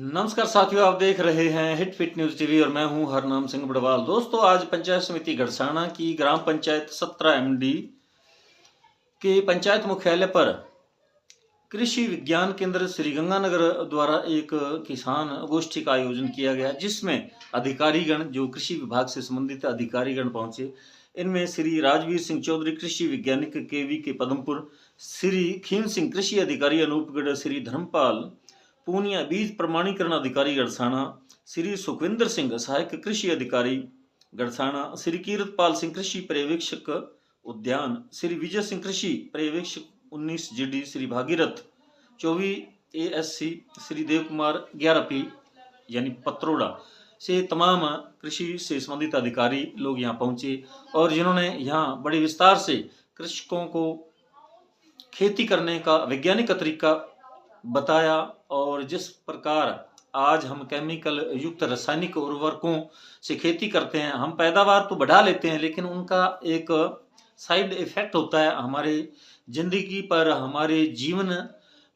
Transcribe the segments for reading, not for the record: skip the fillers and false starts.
नमस्कार साथियों, आप देख रहे हैं हिट फिट न्यूज टीवी और मैं हूं हरनाम सिंह बड़वाल। दोस्तों, आज पंचायत समिति गड़साना की ग्राम पंचायत 17 MD के पंचायत मुख्यालय पर कृषि विज्ञान केंद्र श्रीगंगानगर द्वारा एक किसान गोष्ठी का आयोजन किया गया, जिसमें अधिकारीगण जो कृषि विभाग से संबंधित अधिकारीगण पहुंचे। इनमें श्री राजवीर सिंह चौधरी कृषि वैज्ञानिक KVK पदमपुर, श्री खीम सिंह कृषि अधिकारी अनूपगढ़, श्री धर्मपाल पूनिया बीज प्रमाणीकरण अधिकारी गड़साना, श्री सुखविंदर सिंह सहायक कृषि अधिकारी गड़साना, श्री कीरतपाल सिंह कृषि पर्यवेक्षक उद्यान, श्री विजय सिंह कृषि पर्यवेक्षक 19 GD, Shri Bhagirath 24 ASC, Shri Dev Kumar 11P यानी पत्रोड़ा से तमाम कृषि से संबंधित अधिकारी लोग यहाँ पहुंचे और जिन्होंने यहाँ बड़े विस्तार से कृषकों को खेती करने का वैज्ञानिक तरीका बताया। और जिस प्रकार आज हम केमिकल युक्त रासायनिक उर्वरकों से खेती करते हैं, हम पैदावार तो बढ़ा लेते हैं लेकिन उनका एक साइड इफेक्ट होता है हमारे जिंदगी पर, हमारे जीवन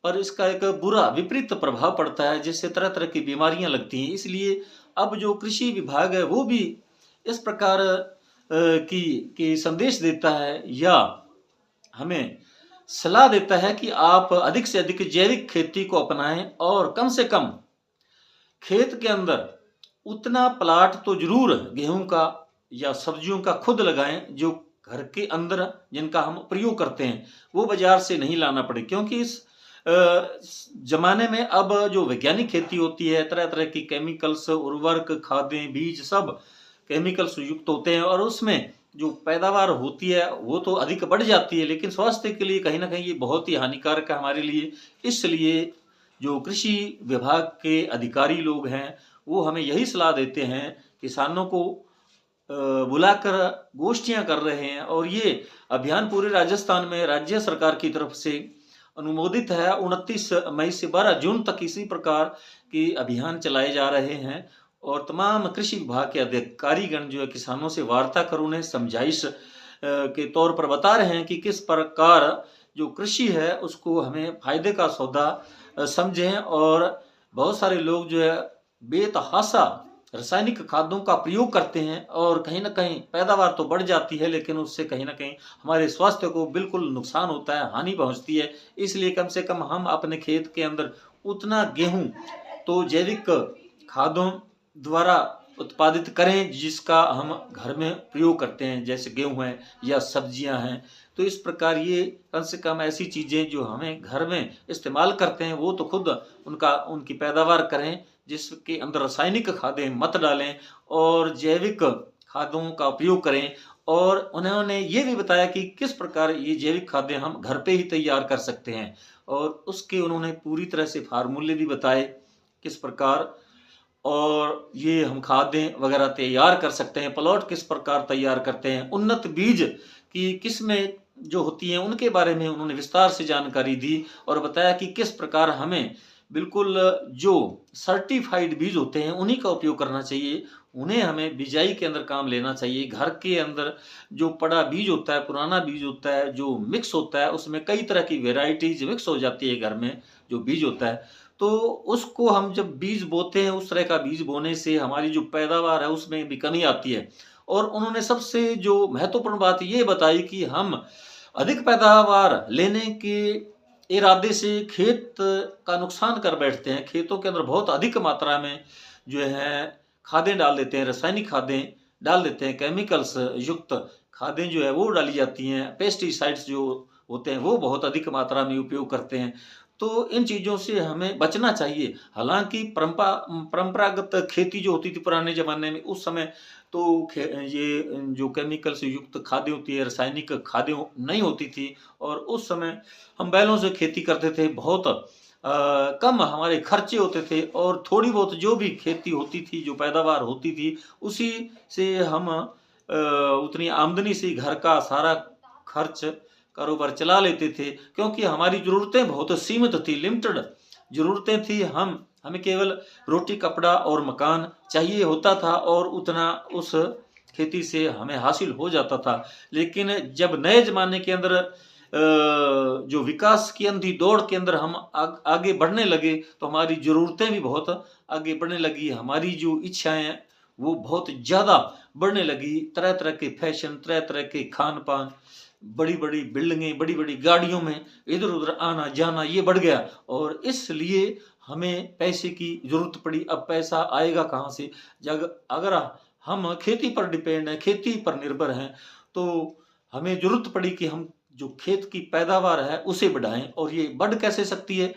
पर इसका एक बुरा विपरीत प्रभाव पड़ता है, जिससे तरह तरह की बीमारियां लगती हैं। इसलिए अब जो कृषि विभाग है वो भी इस प्रकार की संदेश देता है या हमें सलाह देता है कि आप अधिक से अधिक जैविक खेती को अपनाएं और कम से कम खेत के अंदर उतना प्लाट तो जरूर गेहूं का या सब्जियों का खुद लगाएं जो घर के अंदर जिनका हम प्रयोग करते हैं, वो बाजार से नहीं लाना पड़े। क्योंकि इस जमाने में अब जो वैज्ञानिक खेती होती है, तरह तरह की केमिकल्स, उर्वरक, खादें, बीज सब केमिकल्स युक्त होते हैं और उसमें जो पैदावार होती है वो तो अधिक बढ़ जाती है, लेकिन स्वास्थ्य के लिए कहीं ना कहीं ये बहुत ही हानिकारक है हमारे लिए। इसलिए जो कृषि विभाग के अधिकारी लोग हैं वो हमें यही सलाह देते हैं, किसानों को बुलाकर गोष्ठियां कर रहे हैं और ये अभियान पूरे राजस्थान में राज्य सरकार की तरफ से अनुमोदित है। 29 मई से 12 जून तक इसी प्रकार के अभियान चलाए जा रहे हैं और तमाम कृषि विभाग के अधिकारीगण जो है किसानों से वार्ता कर उन्हें समझाइश के तौर पर बता रहे हैं कि किस प्रकार जो कृषि है उसको हमें फायदे का सौदा समझें। और बहुत सारे लोग जो है बेतहाशा रासायनिक खादों का प्रयोग करते हैं और कहीं ना कहीं पैदावार तो बढ़ जाती है लेकिन उससे कहीं ना कहीं हमारे स्वास्थ्य को बिल्कुल नुकसान होता है, हानि पहुंचती है। इसलिए कम से कम हम अपने खेत के अंदर उतना गेहूं तो जैविक खादों द्वारा उत्पादित करें जिसका हम घर में प्रयोग करते हैं, जैसे गेहूं है या सब्जियां हैं। तो इस प्रकार ये कम से कम ऐसी चीज़ें जो हमें घर में इस्तेमाल करते हैं वो तो खुद उनकी पैदावार करें, जिसके अंदर रासायनिक खादें मत डालें और जैविक खादों का उपयोग करें। और उन्होंने ये भी बताया कि किस प्रकार ये जैविक खादें हम घर पे ही तैयार कर सकते हैं और उसके उन्होंने पूरी तरह से फार्मूले भी बताए किस प्रकार और ये हम खादें वगैरह तैयार कर सकते हैं, प्लॉट किस प्रकार तैयार करते हैं, उन्नत बीज की किस्में जो होती हैं उनके बारे में उन्होंने विस्तार से जानकारी दी और बताया कि किस प्रकार हमें बिल्कुल जो सर्टिफाइड बीज होते हैं उन्हीं का उपयोग करना चाहिए, उन्हें हमें बिजाई के अंदर काम लेना चाहिए। घर के अंदर जो पड़ा बीज होता है, पुराना बीज होता है, जो मिक्स होता है, उसमें कई तरह की वेराइटीज मिक्स हो जाती है घर में जो बीज होता है, तो उसको हम जब बीज बोते हैं उस तरह का बीज बोने से हमारी जो पैदावार है उसमें भी कमी आती है। और उन्होंने सबसे जो महत्वपूर्ण बात ये बताई कि हम अधिक पैदावार लेने के इरादे से खेत का नुकसान कर बैठते हैं, खेतों के अंदर बहुत अधिक मात्रा में जो है खादें डाल देते हैं, रासायनिक खादें डाल देते हैं, केमिकल्स युक्त खादें जो है वो डाली जाती हैं, पेस्टिसाइड्स जो होते हैं वो बहुत अधिक मात्रा में उपयोग करते हैं। तो इन चीज़ों से हमें बचना चाहिए। हालांकि परंपरागत खेती जो होती थी पुराने ज़माने में, उस समय तो ये जो केमिकल से युक्त खादें होती है, रासायनिक खादें नहीं होती थी और उस समय हम बैलों से खेती करते थे, बहुत कम हमारे खर्चे होते थे और थोड़ी बहुत जो भी खेती होती थी, जो पैदावार होती थी, उसी से हम उतनी आमदनी से घर का सारा खर्च कारोबार चला लेते थे, क्योंकि हमारी ज़रूरतें बहुत सीमित थी, लिमिटेड ज़रूरतें थी। हमें केवल रोटी, कपड़ा और मकान चाहिए होता था और उतना उस खेती से हमें हासिल हो जाता था। लेकिन जब नए ज़माने के अंदर जो विकास की अंधी दौड़ के अंदर हम आगे बढ़ने लगे तो हमारी ज़रूरतें भी बहुत आगे बढ़ने लगी, हमारी जो इच्छाएं हैं वो बहुत ज़्यादा बढ़ने लगी। तरह तरह के फैशन, तरह तरह के खान पान, बड़ी बड़ी बिल्डिंगें, बड़ी बड़ी गाड़ियों में इधर उधर आना जाना ये बढ़ गया, और इसलिए हमें पैसे की जरूरत पड़ी। अब पैसा आएगा कहाँ से? जब अगर हम खेती पर डिपेंड हैं, खेती पर निर्भर हैं, तो हमें जरूरत पड़ी कि हम जो खेत की पैदावार है उसे बढ़ाएं। और ये बढ़ कैसे सकती है?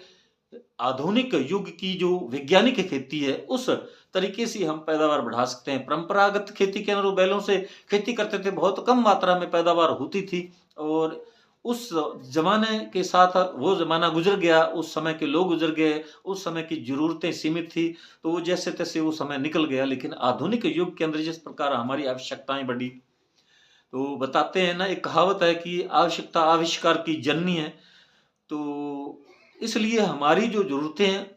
आधुनिक युग की जो वैज्ञानिक खेती है उस तरीके से हम पैदावार बढ़ा सकते हैं। परंपरागत खेती के अनुरूप बैलों से खेती करते थे, बहुत कम मात्रा में पैदावार होती थी, और उस जमाने के साथ वो जमाना गुजर गया, उस समय के लोग गुजर गए, उस समय की जरूरतें सीमित थी, तो वो जैसे तैसे वो समय निकल गया। लेकिन आधुनिक युग के अंदर जिस प्रकार हमारी आवश्यकताएं बढ़ी, तो बताते हैं ना, एक कहावत है कि आवश्यकता आविष्कार की जननी है। तो इसलिए हमारी जो ज़रूरतें हैं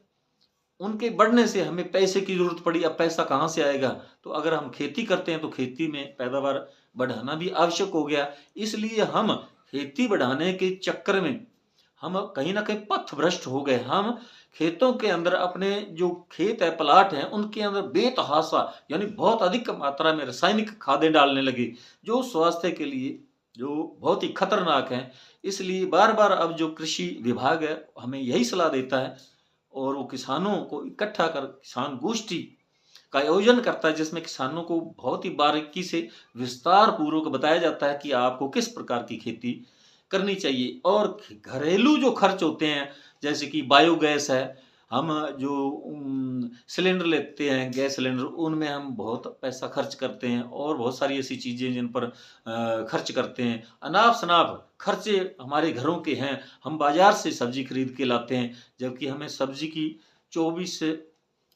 उनके बढ़ने से हमें पैसे की ज़रूरत पड़ी। अब पैसा कहाँ से आएगा? तो अगर हम खेती करते हैं तो खेती में पैदावार बढ़ाना भी आवश्यक हो गया। इसलिए हम खेती बढ़ाने के चक्कर में हम कहीं न कहीं पथभ्रष्ट हो गए। हम खेतों के अंदर अपने जो खेत है, प्लाट हैं, उनके अंदर बेतहाशा यानी बहुत अधिक मात्रा में रासायनिक खादें डालने लगे, जो स्वास्थ्य के लिए जो बहुत ही खतरनाक हैं। इसलिए बार-बार अब जो कृषि विभाग है हमें यही सलाह देता है, और वो किसानों को इकट्ठा कर किसान गोष्ठी का आयोजन करता है, जिसमें किसानों को बहुत ही बारीकी से विस्तार पूर्वक बताया जाता है कि आपको किस प्रकार की खेती करनी चाहिए। और घरेलू जो खर्च होते हैं, जैसे कि बायोगैस है, हम जो सिलेंडर लेते हैं, गैस सिलेंडर, उनमें हम बहुत पैसा खर्च करते हैं, और बहुत सारी ऐसी चीज़ें जिन पर खर्च करते हैं। अनाप-शनाप खर्चे हमारे घरों के हैं, हम बाज़ार से सब्ज़ी खरीद के लाते हैं, जबकि हमें सब्ज़ी की 24 से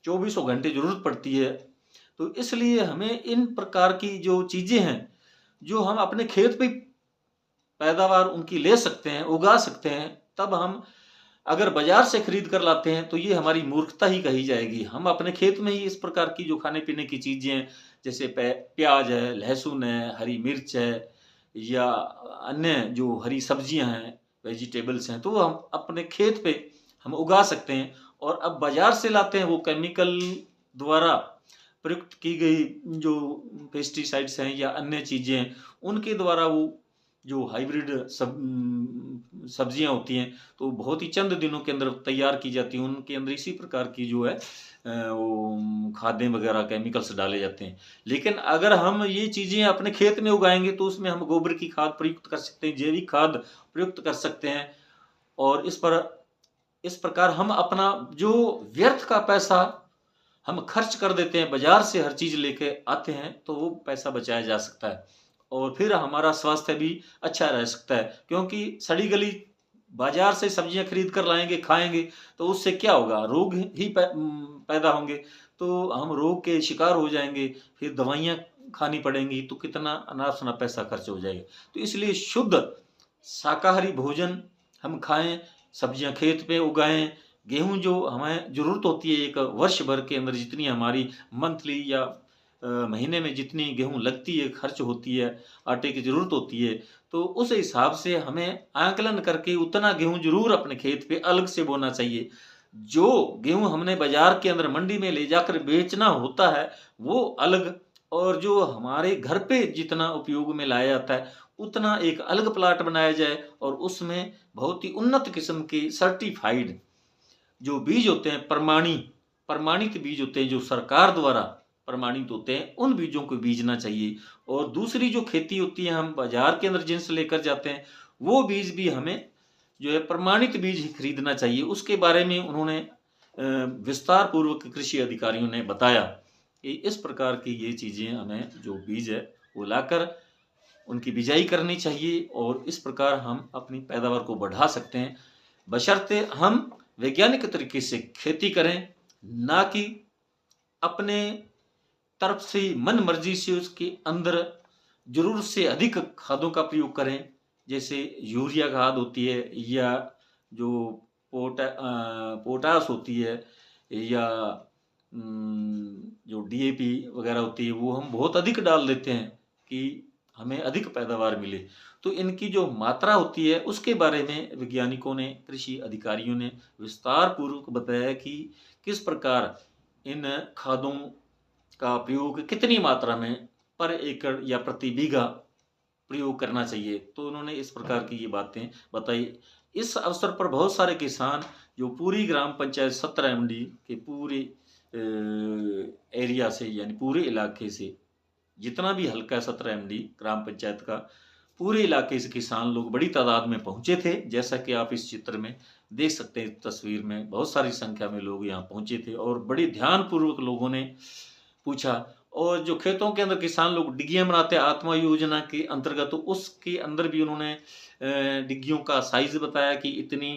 चौबीसों घंटे ज़रूरत पड़ती है। तो इसलिए हमें इन प्रकार की जो चीज़ें हैं, जो हम अपने खेत पे पैदावार उनकी ले सकते हैं, उगा सकते हैं, तब हम अगर बाजार से खरीद कर लाते हैं तो ये हमारी मूर्खता ही कही जाएगी। हम अपने खेत में ही इस प्रकार की जो खाने पीने की चीज़ें हैं, जैसे प्याज है, लहसुन है, हरी मिर्च है, या अन्य जो हरी सब्जियां हैं, वेजिटेबल्स हैं, तो वो हम अपने खेत पे हम उगा सकते हैं। और अब बाजार से लाते हैं वो केमिकल द्वारा प्रयुक्त की गई जो पेस्टिसाइड्स हैं या अन्य चीज़ें हैं, उनके द्वारा वो जो हाइब्रिड सब्जियां होती हैं, तो बहुत ही चंद दिनों के अंदर तैयार की जाती हैं। उनके अंदर इसी प्रकार की जो है वो खादें वगैरह केमिकल्स डाले जाते हैं। लेकिन अगर हम ये चीज़ें अपने खेत में उगाएंगे तो उसमें हम गोबर की खाद प्रयुक्त कर सकते हैं, जैविक खाद प्रयुक्त कर सकते हैं, और इस प्रकार हम अपना जो व्यर्थ का पैसा हम खर्च कर देते हैं, बाजार से हर चीज़ लेके आते हैं, तो वो पैसा बचाया जा सकता है, और फिर हमारा स्वास्थ्य भी अच्छा रह सकता है। क्योंकि सड़ी गली बाजार से सब्जियां खरीद कर लाएंगे, खाएंगे, तो उससे क्या होगा? रोग ही पैदा होंगे, तो हम रोग के शिकार हो जाएंगे, फिर दवाइयाँ खानी पड़ेंगी, तो कितना अनाप शनाप पैसा खर्च हो जाएगा। तो इसलिए शुद्ध शाकाहारी भोजन हम खाएं, सब्जियां खेत पे उगाएं, गेहूं जो हमें ज़रूरत होती है एक वर्ष भर के अंदर, जितनी हमारी मंथली या महीने में जितनी गेहूं लगती है, खर्च होती है, आटे की ज़रूरत होती है, तो उस हिसाब से हमें आकलन करके उतना गेहूं जरूर अपने खेत पे अलग से बोना चाहिए। जो गेहूं हमने बाजार के अंदर मंडी में ले जाकर बेचना होता है वो अलग, और जो हमारे घर पे जितना उपयोग में लाया जाता है उतना एक अलग प्लाट बनाया जाए, और उसमें बहुत ही उन्नत किस्म के सर्टिफाइड जो बीज होते हैं, प्रमाणित बीज होते हैं, जो सरकार द्वारा प्रमाणित होते हैं, उन बीजों को बीजना चाहिए। और दूसरी जो खेती होती है, हम बाजार के अंदर जिनसे लेकर जाते हैं, वो बीज भी हमें जो है प्रमाणित बीज ही खरीदना चाहिए। उसके बारे में उन्होंने विस्तार पूर्वक कृषि अधिकारियों ने बताया कि इस प्रकार की ये चीज़ें हमें जो बीज है वो लाकर उनकी बिजाई करनी चाहिए, और इस प्रकार हम अपनी पैदावार को बढ़ा सकते हैं, बशर्ते हम वैज्ञानिक तरीके से खेती करें, ना कि अपने तरफ से मन मर्जी से उसके अंदर जरूरत से अधिक खादों का प्रयोग करें, जैसे यूरिया खाद होती है, या जो पोटास होती है, या जो डीएपी वगैरह होती है, वो हम बहुत अधिक डाल देते हैं कि हमें अधिक पैदावार मिले। तो इनकी जो मात्रा होती है उसके बारे में वैज्ञानिकों ने, कृषि अधिकारियों ने विस्तार पूर्वक बताया कि किस प्रकार इन खादों का प्रयोग कितनी मात्रा में पर एकड़ या प्रति बीघा प्रयोग करना चाहिए। तो उन्होंने इस प्रकार की ये बातें बताई। इस अवसर पर बहुत सारे किसान जो पूरी ग्राम पंचायत 17 एमडी के पूरे एरिया से, यानी पूरे इलाके से, जितना भी हल्का 17 एमडी ग्राम पंचायत का, पूरे इलाके से किसान लोग बड़ी तादाद में पहुंचे थे। जैसा कि आप इस चित्र में देख सकते हैं, तस्वीर में बहुत सारी संख्या में लोग यहाँ पहुंचे थे और बड़ी ध्यानपूर्वक लोगों ने पूछा। और जो खेतों के अंदर किसान लोग डिग्गियां बनाते हैं आत्मा योजना के अंतर्गत, तो उसके अंदर भी उन्होंने डिग्गियों का साइज बताया कि इतनी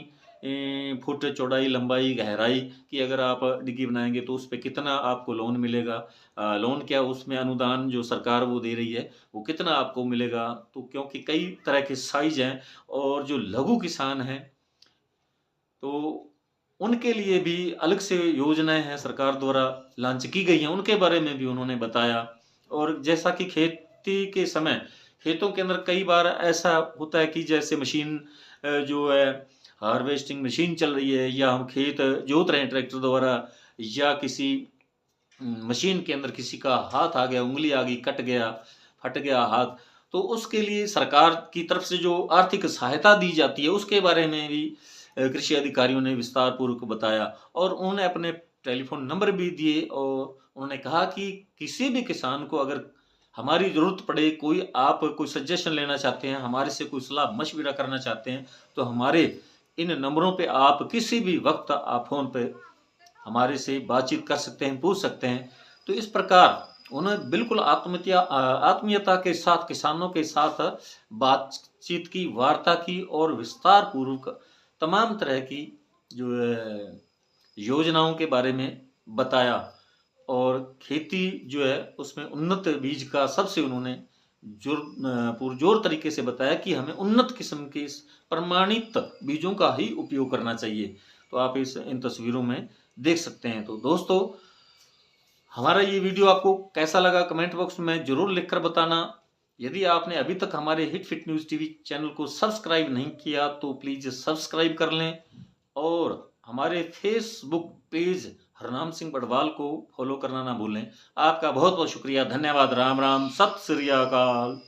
फुट चौड़ाई, लंबाई, गहराई की अगर आप डिग्गी बनाएंगे तो उस पे कितना आपको लोन मिलेगा। लोन क्या, उसमें अनुदान जो सरकार वो दे रही है वो कितना आपको मिलेगा। तो क्योंकि कई तरह के साइज हैं और जो लघु किसान हैं तो उनके लिए भी अलग से योजनाएं हैं सरकार द्वारा लॉन्च की गई हैं, उनके बारे में भी उन्होंने बताया। और जैसा कि खेती के समय खेतों के अंदर कई बार ऐसा होता है कि जैसे मशीन जो है, हार्वेस्टिंग मशीन चल रही है, या हम खेत जोत रहे हैं ट्रैक्टर द्वारा, या किसी मशीन के अंदर किसी का हाथ आ गया, उंगली आ गई, कट गया, फट गया हाथ, तो उसके लिए सरकार की तरफ से जो आर्थिक सहायता दी जाती है उसके बारे में भी कृषि अधिकारियों ने विस्तार पूर्वक बताया। और उन्होंने अपने टेलीफोन नंबर भी दिए और उन्होंने कहा कि किसी भी किसान को अगर हमारी ज़रूरत पड़े, कोई सजेशन लेना चाहते हैं, हमारे से कोई सलाह मशविरा करना चाहते हैं, तो हमारे इन नंबरों पे आप किसी भी वक्त आप फ़ोन पे हमारे से बातचीत कर सकते हैं, पूछ सकते हैं। तो इस प्रकार उन्हें बिल्कुल आत्मीयता के साथ किसानों के साथ बातचीत की, वार्ता की और विस्तार पूर्वक तमाम तरह की जो है योजनाओं के बारे में बताया। और खेती जो है उसमें उन्नत बीज का सबसे उन्होंने पुरजोर तरीके से बताया कि हमें उन्नत किस्म के इस प्रमाणित बीजों का ही उपयोग करना चाहिए। तो आप इन तस्वीरों में देख सकते हैं। तो दोस्तों, हमारा ये वीडियो आपको कैसा लगा कमेंट बॉक्स में ज़रूर लिखकर बताना। यदि आपने अभी तक हमारे hit fit news TV channel को सब्सक्राइब नहीं किया तो प्लीज़ सब्सक्राइब कर लें और हमारे फेसबुक पेज हरनाम सिंह बड़वाल को फॉलो करना ना भूलें। आपका बहुत बहुत शुक्रिया, धन्यवाद, राम राम, सत श्री अकाल।